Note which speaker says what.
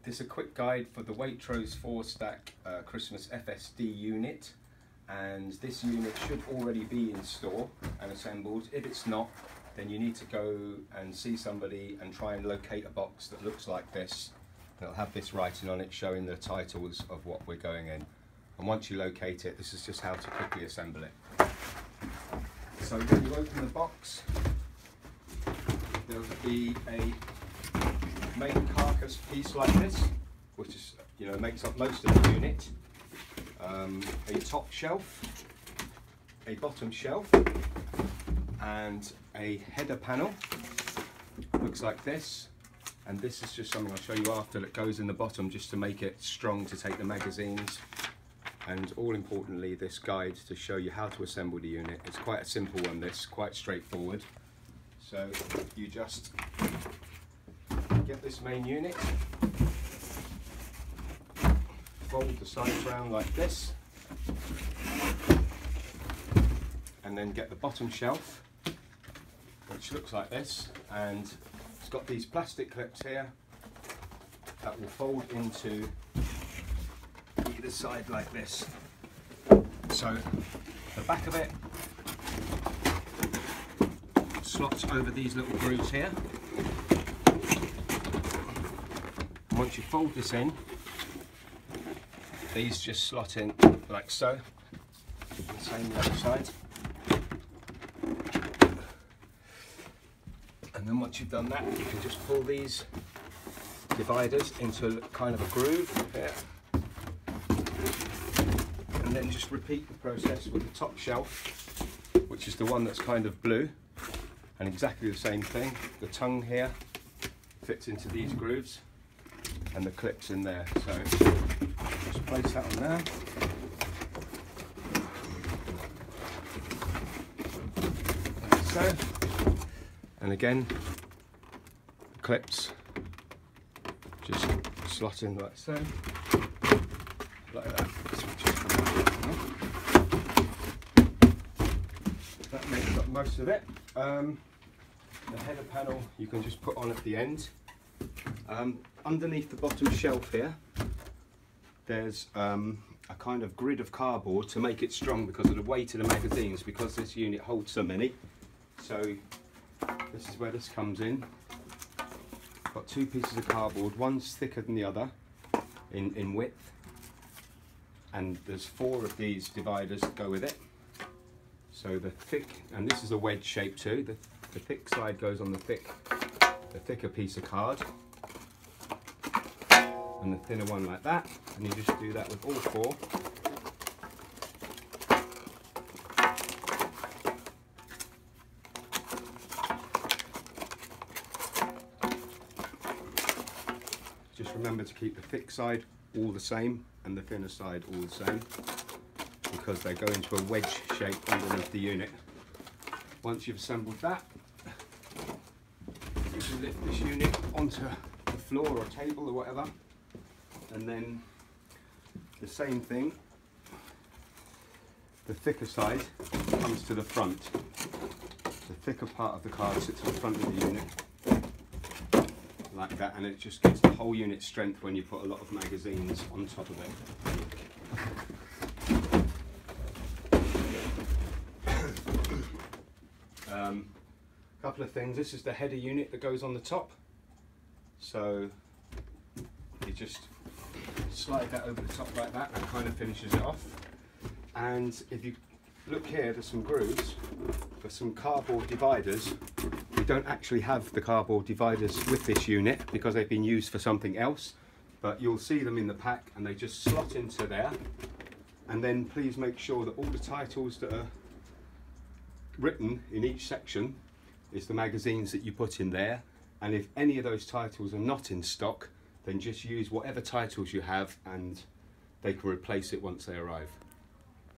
Speaker 1: This is a quick guide for the Waitorse 4-stack Christmas FSD unit, and this unit should already be in store and assembled. If it's not, then you need to go and see somebody and try and locate a box that looks like this. It'll have this writing on it showing the titles of what we're going in. And once you locate it, this is just how to quickly assemble it. So when you open the box, there'll be a main carcass piece like this, which is, makes up most of the unit. A top shelf, a bottom shelf, and a header panel. Looks like this. And this is just something I'll show you after that goes in the bottom just to make it strong to take the magazines. And all importantly, this guide to show you how to assemble the unit. It's quite a simple one, this, quite straightforward. So you just get this main unit, fold the sides round like this, and then get the bottom shelf, which looks like this, and it's got these plastic clips here that will fold into either side like this. So the back of it slots over these little grooves here. And once you fold this in, these just slot in like so. The same the other side. And then once you've done that, you can just pull these dividers into kind of a groove here. And then just repeat the process with the top shelf, which is the one that's kind of blue, and exactly the same thing. The tongue here fits into these grooves and the clips in there. So just place that on there. Like so. And again, the clips just slot in like so. Like that. That makes up most of it. The header panel you can just put on at the end. Underneath the bottom shelf here, there's a kind of grid of cardboard to make it strong because of the weight of the magazines, because this unit holds so many. So this is where this comes in. Got two pieces of cardboard, one's thicker than the other in width, and there's 4 of these dividers that go with it. So the thick, and this is a wedge shape too, the thick side goes on the thicker piece of card, and the thinner one like that, and you just do that with all 4. Just remember to keep the thick side all the same and the thinner side all the same, because they go into a wedge shape underneath the unit. Once you've assembled that, you can lift this unit onto the floor or table or whatever, and then the same thing, the thicker side comes to the front. The thicker part of the card sits at the front of the unit, like that, and it just gives the whole unit strength when you put a lot of magazines on top of it. Couple of things. This is the header unit that goes on the top, so you just slide that over the top like that, and kind of finishes it off. And if you look here, there's some grooves for some cardboard dividers. We don't actually have the cardboard dividers with this unit because they've been used for something else, but you'll see them in the pack, and they just slot into there. And then please make sure that all the titles that are written in each section is the magazines that you put in there. And if any of those titles are not in stock, then just use whatever titles you have and they can replace it once they arrive.